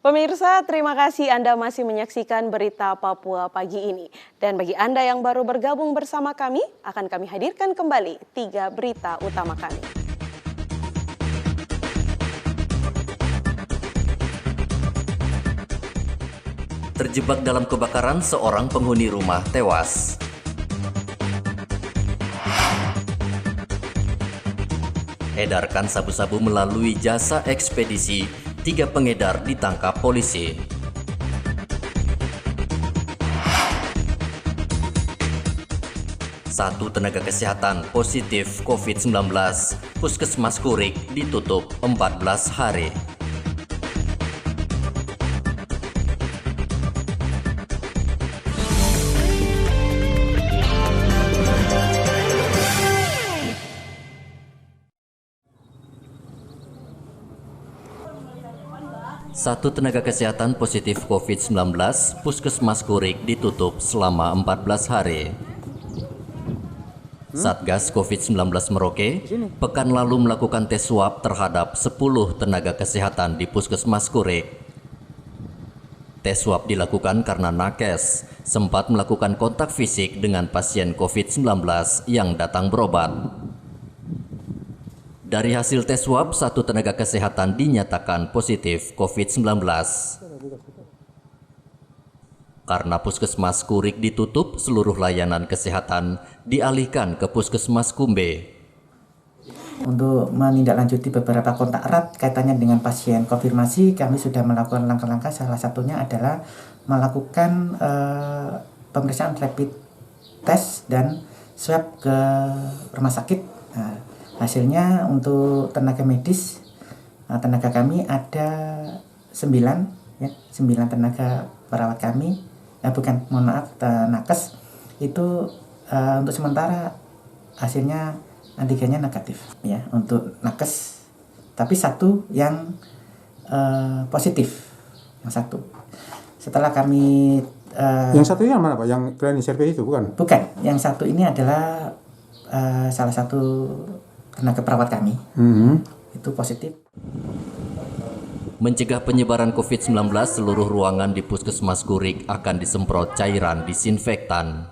Pemirsa, terima kasih Anda masih menyaksikan berita Papua pagi ini. Dan bagi Anda yang baru bergabung bersama kami, akan kami hadirkan kembali 3 berita utama kami. Terjebak dalam kebakaran, seorang penghuni rumah tewas. Edarkan sabu-sabu melalui jasa ekspedisi, 3 pengedar ditangkap polisi. Satu tenaga kesehatan positif COVID-19, Puskesmas Kurik ditutup 14 hari. Satu tenaga kesehatan positif COVID-19, Puskesmas Kurik ditutup selama 14 hari. Satgas COVID-19 Merauke pekan lalu melakukan tes swab terhadap 10 tenaga kesehatan di Puskesmas Kurik. Tes swab dilakukan karena nakes sempat melakukan kontak fisik dengan pasien COVID-19 yang datang berobat. Dari hasil tes swab, 1 tenaga kesehatan dinyatakan positif COVID-19. Karena Puskesmas Kurik ditutup, seluruh layanan kesehatan dialihkan ke Puskesmas Kumbe. Untuk menindaklanjuti beberapa kontak erat kaitannya dengan pasien konfirmasi, kami sudah melakukan langkah-langkah. Salah satunya adalah melakukan pemeriksaan rapid test dan swab ke rumah sakit. Hasilnya untuk tenaga medis, tenaga kami ada 9 tenaga perawat kami, nakes itu untuk sementara hasilnya antigennya negatif ya untuk nakes, tapi 1 yang positif, yang 1. Setelah kami yang 1 ini yang mana Pak? Yang training survey itu bukan? Bukan, yang 1 ini adalah salah satu tenaga perawat kami. Itu positif. Mencegah penyebaran COVID-19, seluruh ruangan di Puskesmas Kurik akan disemprot cairan disinfektan.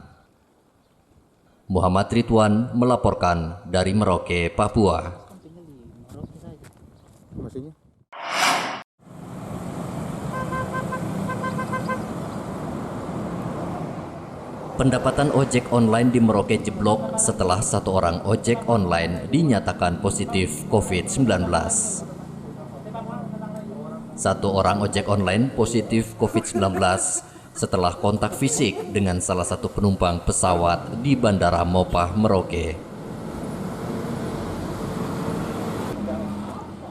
Muhammad Ridwan melaporkan dari Merauke, Papua. Pendapatan ojek online di Merauke jeblok setelah 1 orang ojek online dinyatakan positif COVID-19. 1 orang ojek online positif COVID-19 setelah kontak fisik dengan salah satu penumpang pesawat di Bandara Mopah, Merauke.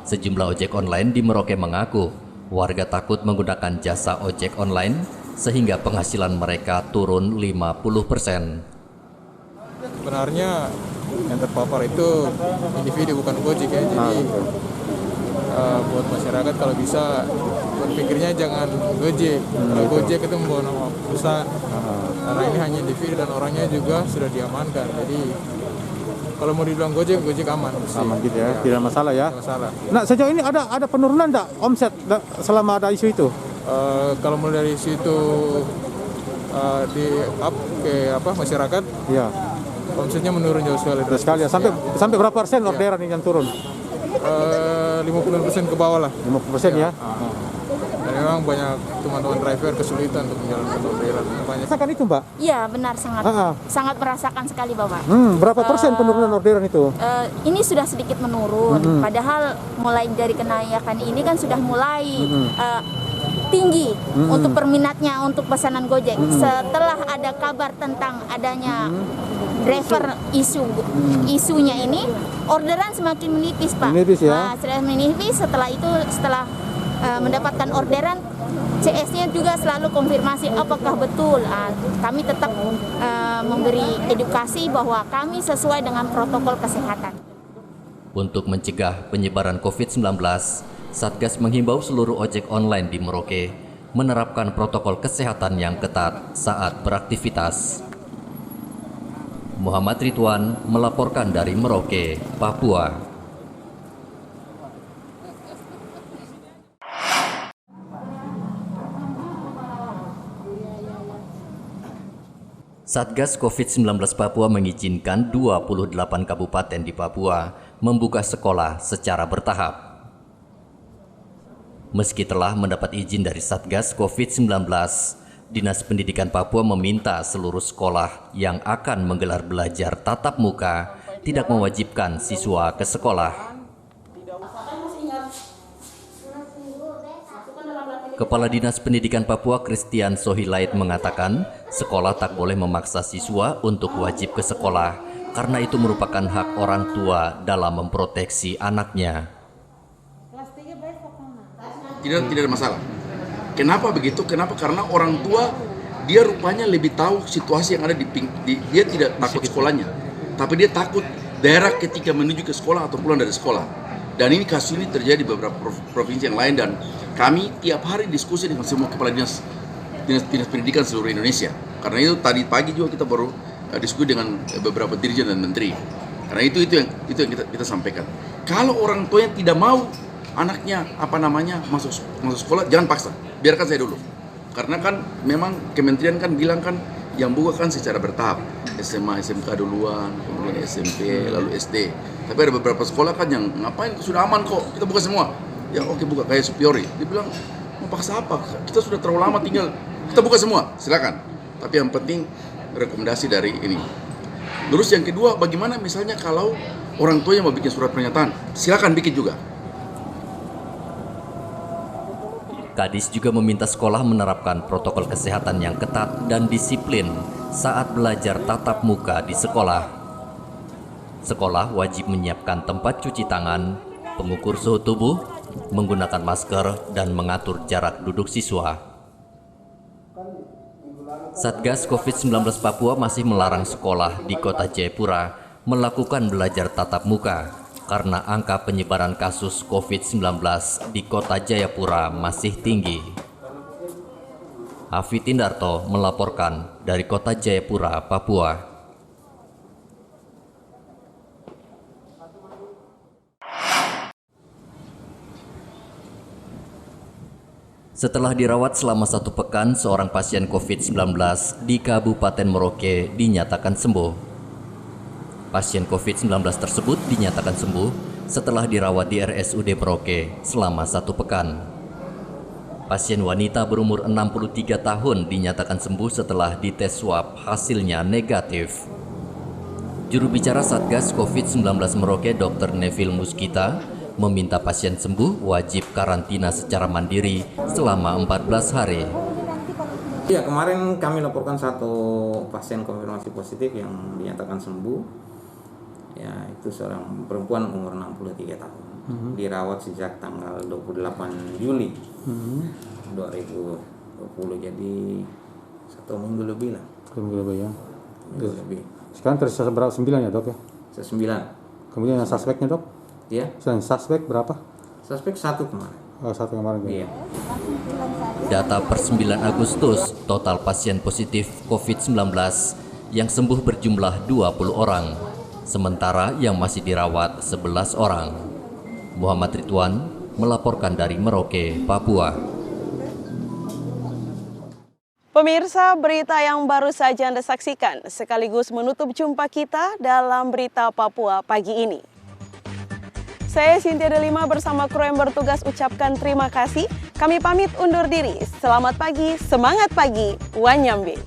Sejumlah ojek online di Merauke mengaku warga takut menggunakan jasa ojek online sehingga penghasilan mereka turun 50%. Sebenarnya yang terpapar itu individu bukan Gojek ya, jadi buat masyarakat kalau bisa berpikirnya jangan Gojek. Kalau Gojek itu membawa nama perusahaan, karena ini hanya individu dan orangnya juga sudah diamankan. Jadi kalau mau dibilang Gojek aman. Aman gitu ya, tidak masalah ya. Tidak masalah. Nah, sejauh ini ada penurunan enggak omset selama ada isu itu? Kalau mulai dari situ masyarakat, ya, omsetnya menurun jauh sekali. ya. Sampai berapa persen orderan ini yang turun? 50% ke bawah lah. 50% ya. Dan memang banyak teman-teman driver kesulitan untuk menjalankan orderan. Rasakan itu Mbak? Iya benar, sangat merasakan sekali Bapak. Berapa persen penurunan orderan itu? Ini sudah sedikit menurun, padahal mulai dari kenaikan ini kan sudah mulai tinggi untuk perminatnya untuk pesanan Gojek. Setelah ada kabar tentang adanya driver isunya ini, orderan semakin menipis Pak. Menipis ya? Sudah menipis. Setelah itu, setelah mendapatkan orderan, CS-nya juga selalu konfirmasi apakah betul. Kami tetap memberi edukasi bahwa kami sesuai dengan protokol kesehatan. Untuk mencegah penyebaran COVID-19, Satgas menghimbau seluruh ojek online di Merauke menerapkan protokol kesehatan yang ketat saat beraktivitas. Muhammad Ridwan melaporkan dari Merauke, Papua. Satgas COVID-19 Papua mengizinkan 28 kabupaten di Papua membuka sekolah secara bertahap. Meski telah mendapat izin dari Satgas COVID-19, Dinas Pendidikan Papua meminta seluruh sekolah yang akan menggelar belajar tatap muka tidak mewajibkan siswa ke sekolah. Kepala Dinas Pendidikan Papua Christian Sohilait mengatakan, sekolah tak boleh memaksa siswa untuk wajib ke sekolah karena itu merupakan hak orang tua dalam memproteksi anaknya. Tidak ada masalah. Kenapa begitu? Kenapa? Karena orang tua dia rupanya lebih tahu situasi yang ada dia tidak takut sekolahnya, tapi dia takut daerah ketika menuju ke sekolah atau pulang dari sekolah. Dan ini kasus ini terjadi di beberapa provinsi yang lain, dan kami tiap hari diskusi dengan semua kepala dinas pendidikan seluruh Indonesia. Karena itu tadi pagi juga kita baru diskusi dengan beberapa dirjen dan menteri. Karena itu yang kita sampaikan. Kalau orang tuanya tidak mau anaknya masuk sekolah, jangan paksa, biarkan saya dulu. Karena kan memang kementerian kan bilang kan yang buka kan secara bertahap, SMA, SMK duluan, kemudian SMP, lalu SD. Tapi ada beberapa sekolah kan yang ngapain, sudah aman kok, kita buka semua. Ya oke, buka, kayak Supiori, dia bilang mau paksa apa? Kita sudah terlalu lama tinggal, kita buka semua, silakan. Tapi yang penting rekomendasi dari ini. Terus yang kedua, bagaimana misalnya kalau orang tua yang mau bikin surat pernyataan, silakan bikin juga. Kadis juga meminta sekolah menerapkan protokol kesehatan yang ketat dan disiplin saat belajar tatap muka di sekolah. Sekolah wajib menyiapkan tempat cuci tangan, pengukur suhu tubuh, menggunakan masker, dan mengatur jarak duduk siswa. Satgas COVID-19 Papua masih melarang sekolah di Kota Jayapura melakukan belajar tatap muka karena angka penyebaran kasus COVID-19 di Kota Jayapura masih tinggi. Hafid Indarto melaporkan dari Kota Jayapura, Papua. Setelah dirawat selama 1 pekan, seorang pasien COVID-19 di Kabupaten Merauke dinyatakan sembuh. Pasien COVID-19 tersebut dinyatakan sembuh setelah dirawat di RSUD Merauke selama 1 pekan. Pasien wanita berumur 63 tahun dinyatakan sembuh setelah dites swab hasilnya negatif. Juru bicara Satgas COVID-19 Merauke Dr. Neville Muskita meminta pasien sembuh wajib karantina secara mandiri selama 14 hari. Ya, kemarin kami laporkan 1 pasien konfirmasi positif yang dinyatakan sembuh. Ya, itu seorang perempuan umur 63 tahun. Dirawat sejak tanggal 28 Juli 2020. Jadi 1 minggu lebih lah. 1 minggu lebih ya. Minggu lebih. Sekarang tersisa berapa? 9 ya dok ya? 9. Kemudian yang suspeknya dok? Ya. Suspek berapa? Suspek 1 kemarin. Oh, 1 kemarin. Iya. Data per 9 Agustus, total pasien positif COVID-19 yang sembuh berjumlah 20 orang. Sementara yang masih dirawat 11 orang. Muhammad Ridwan melaporkan dari Merauke, Papua. Pemirsa, berita yang baru saja Anda saksikan sekaligus menutup jumpa kita dalam Berita Papua pagi ini. Saya Cynthia Delima bersama kru yang bertugas ucapkan terima kasih. Kami pamit undur diri. Selamat pagi, semangat pagi, Wanyambe.